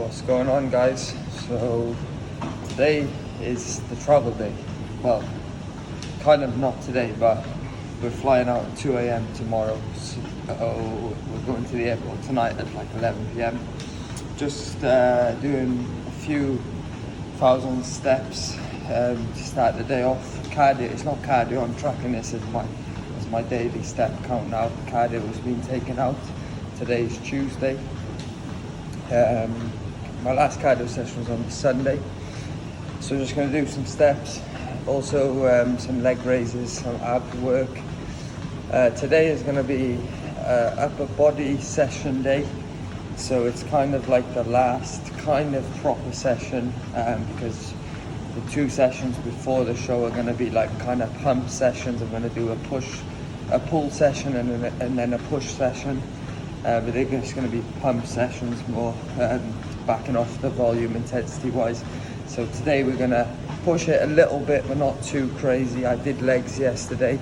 What's going on, guys? So today is the travel day. Well, kind of not today, but we're flying out at 2 a.m. tomorrow. So we're going to the airport tonight at like 11 p.m. Just doing a few thousand steps to start the day off. Cardio, it's not cardio, I'm tracking this as my daily step count now. Cardio has been taken out. Today's Tuesday. My last cardio session was on Sunday, so just going to do some steps, also some leg raises, some ab work. Today is going to be upper body session day, so it's kind of like the last kind of proper session, because the two sessions before the show are going to be like kind of pump sessions. I'm going to do a pull session and then a push session. But they're just going to be pump sessions, more backing off the volume intensity wise. So today we're going to push it a little bit, but not too crazy. I did legs yesterday.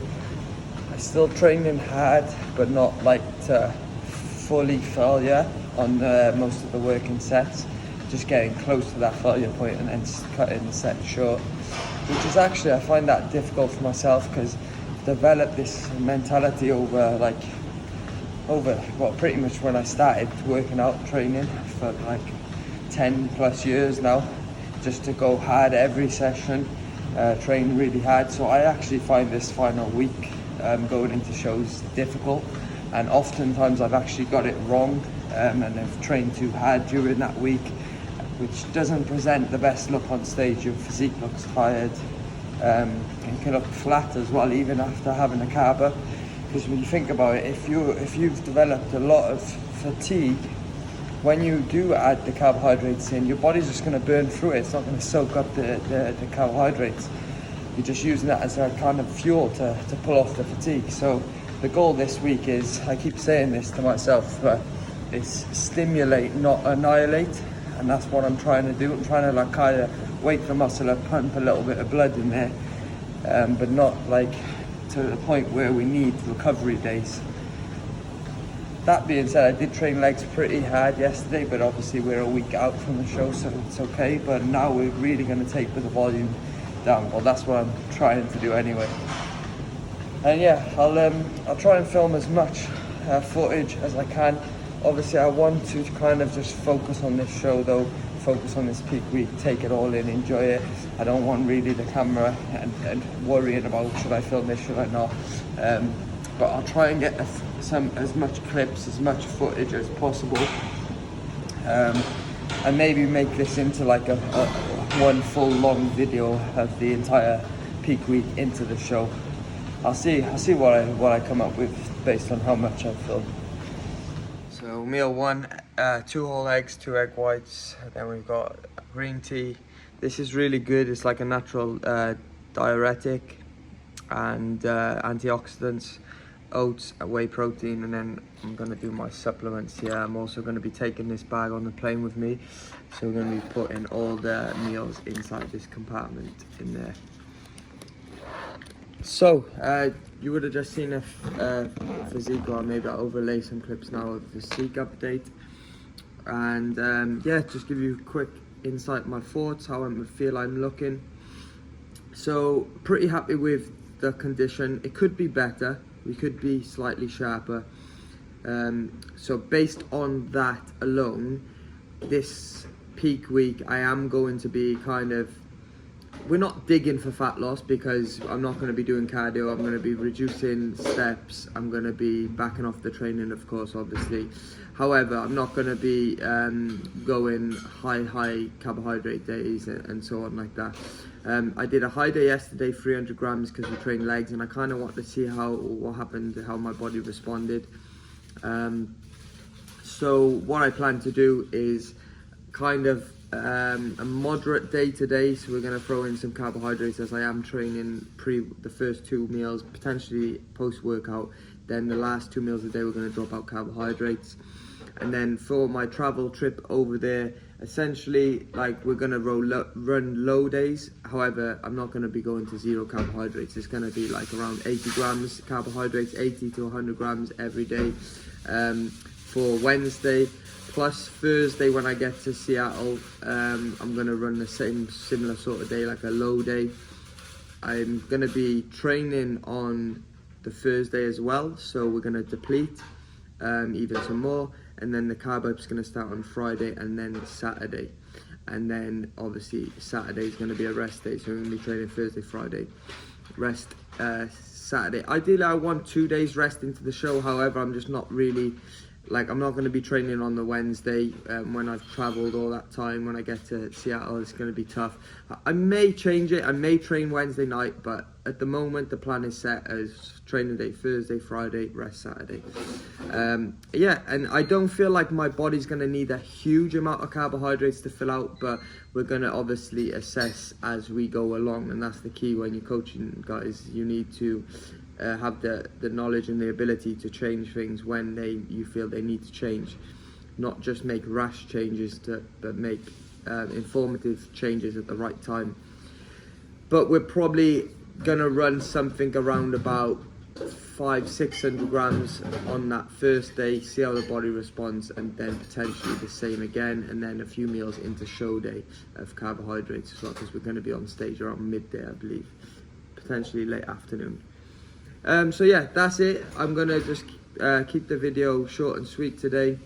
I'm still training hard, but not like to fully failure on most of the working sets. Just getting close to that failure point and then cutting the set short, which is actually, I find that difficult for myself, because I've developed this mentality over pretty much when I started working out training for like 10 plus years now, just to go hard every session, train really hard. So I actually find this final week going into shows difficult, and oftentimes I've actually got it wrong, and I've trained too hard during that week, which doesn't present the best look on stage. Your physique looks tired, and can look flat as well, even after having a carb. Because when you think about it, if you've developed a lot of fatigue, when you do add the carbohydrates in, your body's just going to burn through it. It's not going to soak up the carbohydrates. You're just using that as a kind of fuel to pull off the fatigue. So the goal this week is, I keep saying this to myself, but it's stimulate, not annihilate. And that's what I'm trying to do. I'm trying to like kind of wake the muscle up, pump a little bit of blood in there, but not like to the point where we need recovery days. That being said, I did train legs pretty hard yesterday, but obviously we're a week out from the show, so it's okay. But now we're really going to take the volume down. Well, that's what I'm trying to do anyway. And yeah, I'll try and film as much footage as I can. Obviously I want to kind of just focus on this show though, focus on this peak week, take it all in, enjoy it. I don't want really the camera and worrying about should I film this, should I not. But I'll try and get as much clips, as much footage as possible, and maybe make this into like a one full long video of the entire peak week into the show. I'll see what I come up with based on how much I've filmed. So meal one, 2 whole eggs, 2 egg whites, then we've got green tea. This is really good. It's like a natural diuretic and antioxidants, oats, whey protein, and then I'm going to do my supplements here. I'm also going to be taking this bag on the plane with me, so we're going to be putting all the meals inside this compartment in there. So you would have just seen a physique, or maybe I'll overlay some clips now of the physique update, and yeah, just give you a quick insight, my thoughts, how I feel I'm looking. So pretty happy with the condition. It could be better, we could be slightly sharper, so based on that alone, this peak week I am going to be kind of, we're not digging for fat loss, because I'm not going to be doing cardio. I'm going to be reducing steps. I'm going to be backing off the training, of course, obviously. However, I'm not going to be going high carbohydrate days and so on like that. I did a high day yesterday, 300 grams, because we trained legs, and I kind of want to see what happened, how my body responded. So what I plan to do is kind of a moderate day today, so we're going to throw in some carbohydrates, as I am training the first 2 meals, potentially post-workout. Then the last 2 meals a day we're going to drop out carbohydrates. And then for my travel trip over there, essentially like we're going to run low days. However, I'm not going to be going to 0 carbohydrates. It's going to be like around 80 grams carbohydrates, 80 to 100 grams every day. for Wednesday, plus Thursday when I get to Seattle. I'm gonna run the similar sort of day, like a low day. I'm gonna be training on the Thursday as well, so we're gonna deplete even some more, and then the carb up's gonna start on Friday and then Saturday, and then obviously Saturday is gonna be a rest day, so we're gonna be training Thursday, Friday, rest Saturday. Ideally I want 2 days rest into the show, however I'm just not really, like, I'm not going to be training on the Wednesday when I've travelled all that time. When I get to Seattle, it's going to be tough. I may change it. I may train Wednesday night, but at the moment, the plan is set as training day Thursday, Friday, rest Saturday. Yeah, and I don't feel like my body's going to need a huge amount of carbohydrates to fill out, but we're going to obviously assess as we go along, and that's the key when you're coaching, guys. You need to have the knowledge and the ability to change things when you feel they need to change, not just make rash changes, but make informative changes at the right time. But we're probably gonna run something around about 500-600 grams on that first day, see how the body responds, and then potentially the same again, and then a few meals into show day of carbohydrates as well, because we're going to be on stage around midday, I believe, potentially late afternoon. So yeah, that's it. I'm gonna just keep the video short and sweet today.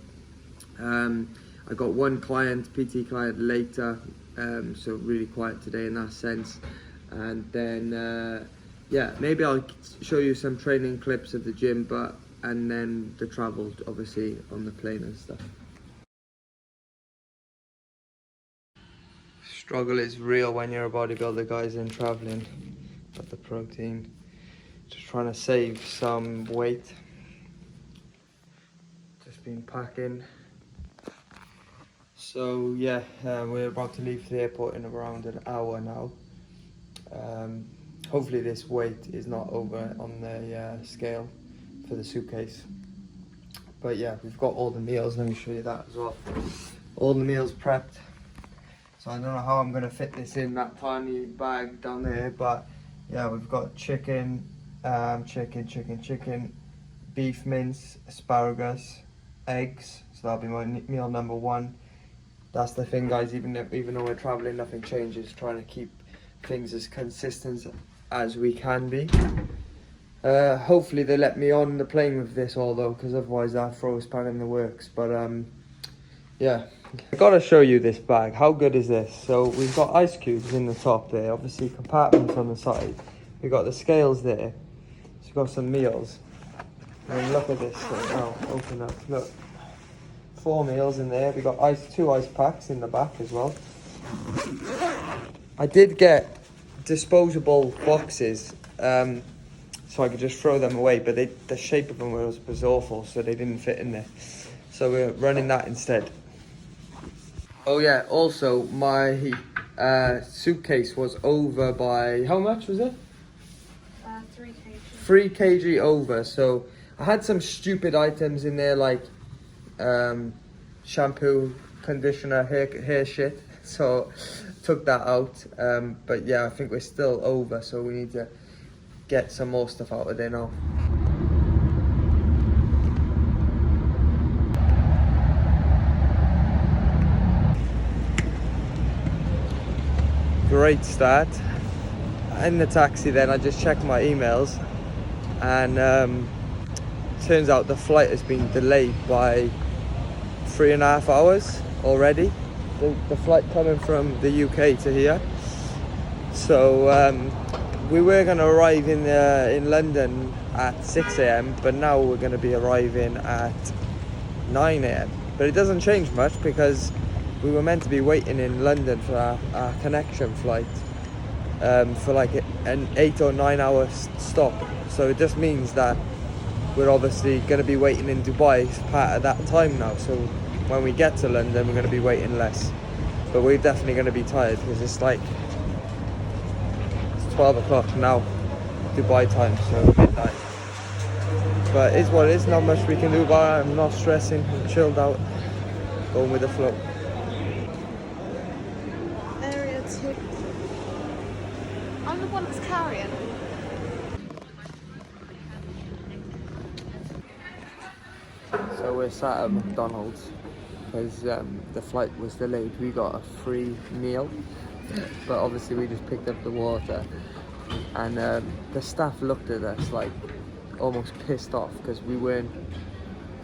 I got one client, PT client later, so really quiet today in that sense. And then yeah, maybe I'll show you some training clips of the gym, and then the travel, obviously, on the plane and stuff. Struggle is real when you're a bodybuilder, guys, and traveling. Got the protein. Just trying to save some weight. Just been packing. So yeah, we're about to leave the airport in around an hour now. Hopefully this weight is not over on the scale for the suitcase. But yeah, we've got all the meals. Let me show you that as well. All the meals prepped. So I don't know how I'm going to fit this in that tiny bag down there, but yeah, we've got chicken, chicken, beef mince, asparagus, eggs. So that'll be my meal number one. That's the thing, guys, even though we're traveling, nothing changes. Trying to keep things as consistent as we can be. Hopefully they let me on the plane with this all though, because otherwise that throws span in the works. But yeah, I gotta show you this bag. How good is this? So we've got ice cubes in the top there, obviously compartments on the side. We've got the scales there. So we've got some meals. And look at this thing now, open up, look. 4 meals in there. We've got 2 ice packs in the back as well. I did get disposable boxes, so I could just throw them away, but the shape of them was awful, so they didn't fit in there. So we're running that instead. Oh yeah, also my suitcase was over by, how much was it? 3 kg. 3 kg over, so I had some stupid items in there like shampoo, conditioner, hair shit, so took that out. But yeah, I think we're still over, so we need to get some more stuff out of there now. Great start. In the taxi then I just checked my emails, and turns out the flight has been delayed by 3.5 hours already. The flight coming from the UK to here. So we were going to arrive in London at 6 AM, but now we're going to be arriving at 9 AM. But it doesn't change much because we were meant to be waiting in London for our connection flight for like an 8 or 9 hour stop. So it just means that we're obviously going to be waiting in Dubai as part of that time now. So when we get to London, we're going to be waiting less. But we're definitely going to be tired because it's 12 o'clock now, Dubai time, so midnight. But it's what it is, not much we can do about it. I'm not stressing, I'm chilled out, going with the flow. Area 2. I'm the one that's carrying. So we're sat at McDonald's because the flight was delayed. We got a free meal, but obviously we just picked up the water, and the staff looked at us like almost pissed off because we weren't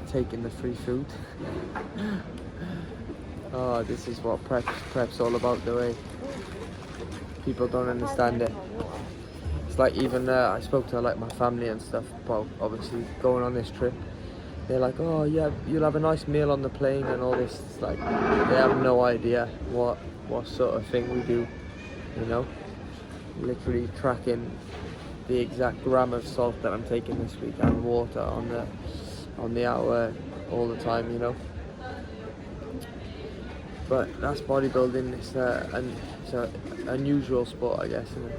taking the free food. Oh, this is what prep's all about, the way people don't understand it. It's like even I spoke to like my family and stuff about obviously going on this trip. They're like, oh yeah, you'll have a nice meal on the plane and all this. It's like they have no idea what sort of thing we do, you know. Literally tracking the exact gram of salt that I'm taking this week and water on the hour all the time, you know. But that's bodybuilding. It's an unusual sport, I guess, isn't it?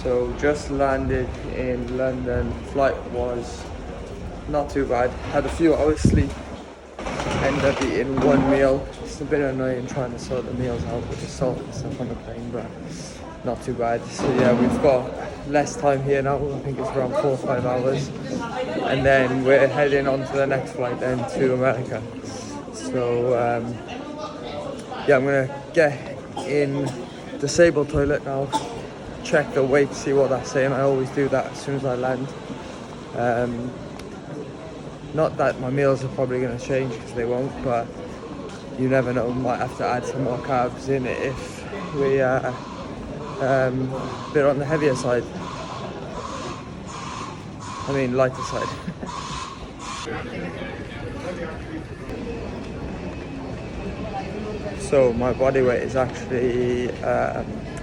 So just landed in London. Flight was not too bad. Had a few hours sleep. Ended up eating one meal. It's a bit annoying trying to sort the meals out with the salt and stuff on the plane, but not too bad. So yeah, we've got less time here now. I think it's around 4 or 5 hours, and then we're heading on to the next flight then to America. So yeah, I'm gonna get in disabled toilet now. Check the weight, see what that's saying. I always do that as soon as I land. Not that my meals are probably going to change, because they won't, but you never know, might have to add some more carbs in it if we are a bit on the heavier side. I mean lighter side. So my body weight is actually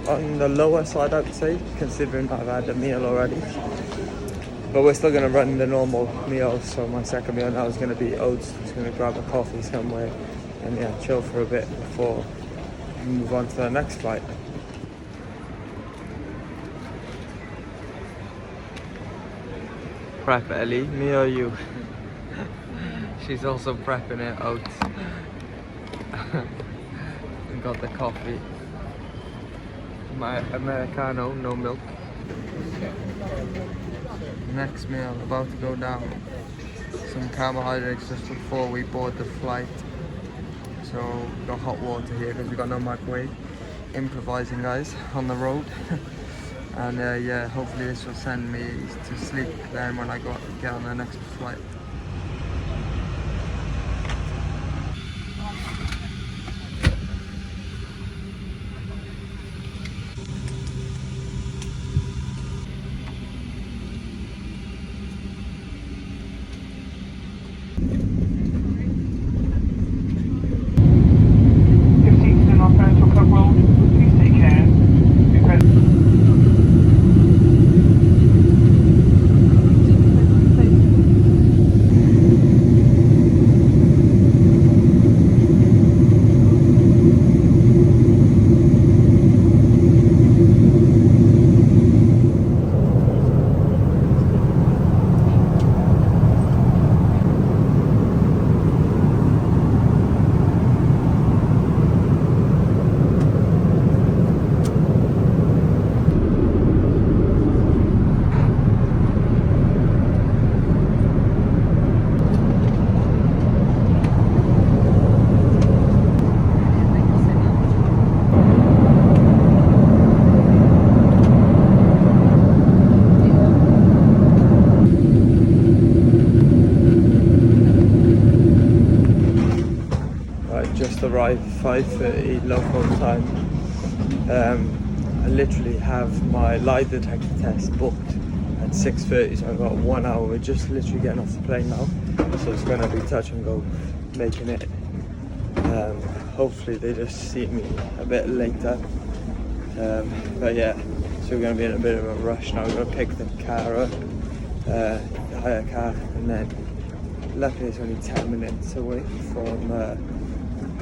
on the lower side, I'd say, considering I've had a meal already. But we're still going to run the normal meal, so my second meal now is going to be oats. I'm just going to grab a coffee somewhere and yeah, chill for a bit before we move on to the next flight. Prep Ellie, me or you? She's also prepping her oats. And got the coffee. My Americano, no milk. Next meal, about to go down. Some carbohydrates just before we board the flight. So we've got hot water here because we've got no microwave. Improvising, guys, on the road. And yeah, hopefully this will send me to sleep then when I get on the next flight. Arrived 5:30 local time. I literally have my lie detector test booked at 6:30, so I've got 1 hour. We're just literally getting off the plane now, so it's going to be touch and go making it. Hopefully they just see me a bit later, But yeah, so we're going to be in a bit of a rush now. We're going to pick the car up, the hire car, and then luckily it's only 10 minutes away from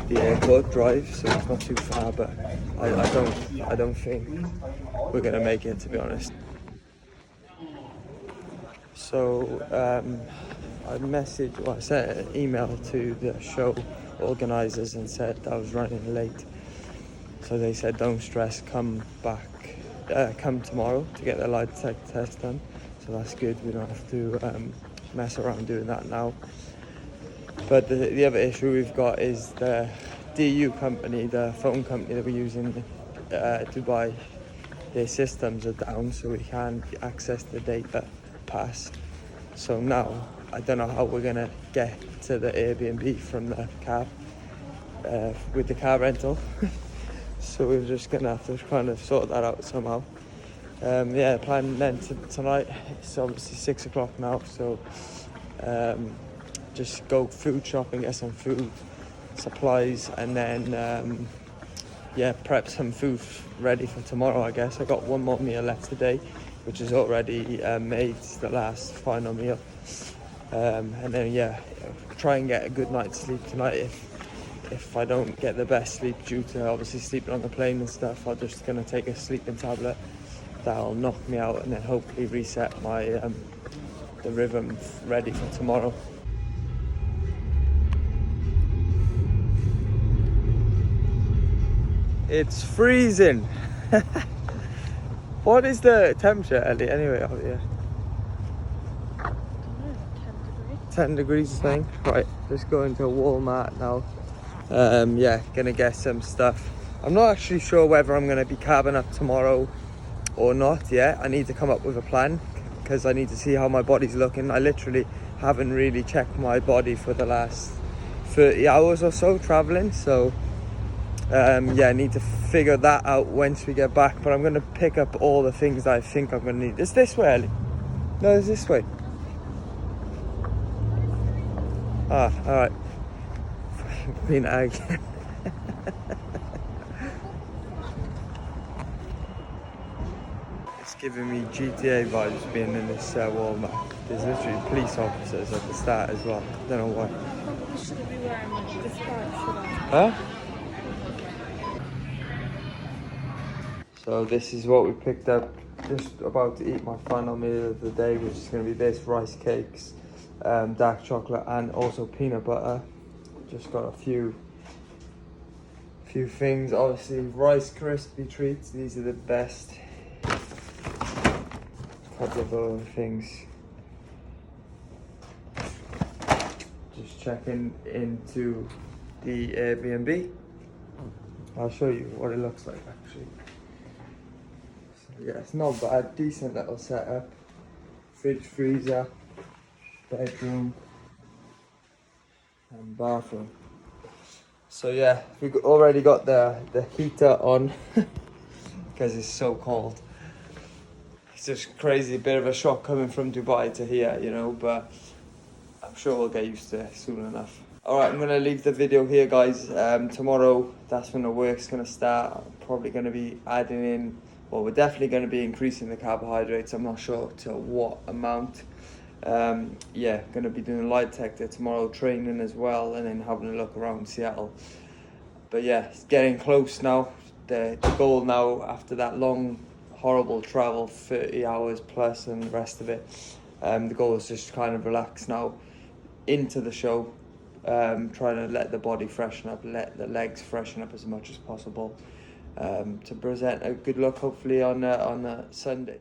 the airport drive, so it's not too far, but I don't think we're going to make it, to be honest. So I sent an email to the show organisers and said I was running late. So they said, don't stress, come tomorrow to get the lie detector test done. So that's good, we don't have to mess around doing that now. But the other issue we've got is the DU company, the phone company that we're using in Dubai, their systems are down, so we can't access the data pass. So now I don't know how we're gonna get to the Airbnb from the cab with the car rental. So we're just gonna have to kind of sort that out somehow. Yeah, the plan then tonight, it's obviously 6 o'clock now, so just go food shopping, get some food supplies, and then yeah, prep some food ready for tomorrow, I guess. I got one more meal left today, which is already made, the last final meal. And then yeah, try and get a good night's sleep tonight. If I don't get the best sleep due to obviously sleeping on the plane and stuff, I'm just gonna take a sleeping tablet that'll knock me out, and then hopefully reset my the rhythm ready for tomorrow. It's freezing. What is the temperature, Ellie, anyway, out here? 10 degrees, I think. Right, just going to Walmart now. Yeah, gonna get some stuff. I'm not actually sure whether I'm gonna be cabbing up tomorrow or not yet. I need to come up with a plan because I need to see how my body's looking. I literally haven't really checked my body for the last 30 hours or so traveling, so yeah, I need to figure that out once we get back. But I'm gonna pick up all the things that I think I'm gonna need. It's this way, Ellie. No, it's this way. Ah, all right. Being ag. It's giving me GTA vibes being in this Walmart. There's literally police officers at the start as well. Don't know why. Probably shouldn't be wearing like this bag, should I? Huh? So this is what we picked up. Just about to eat my final meal of the day, which is going to be this: rice cakes, dark chocolate, and also peanut butter. Just got a few things. Obviously, Rice Krispie treats. These are the best. Couple of other things. Just checking into the Airbnb. I'll show you what it looks like actually. So yeah, it's not bad. Decent little setup. Fridge, freezer, bedroom, and bathroom. So yeah, we already got the heater on because it's so cold. It's just crazy, a bit of a shock coming from Dubai to here, you know, but I'm sure we'll get used to it soon enough. Alright, I'm going to leave the video here, guys. Tomorrow, that's when the work's going to start. I'm probably going to be adding in, well, we're definitely going to be increasing the carbohydrates. I'm not sure to what amount. Yeah, going to be doing a lie detector tomorrow, training as well, and then having a look around Seattle. But yeah, it's getting close now. The goal now, after that long, horrible travel, 30 hours plus and the rest of it, the goal is just kind of relax now into the show, trying to let the body freshen up, let the legs freshen up as much as possible, to present a good look hopefully on Sunday.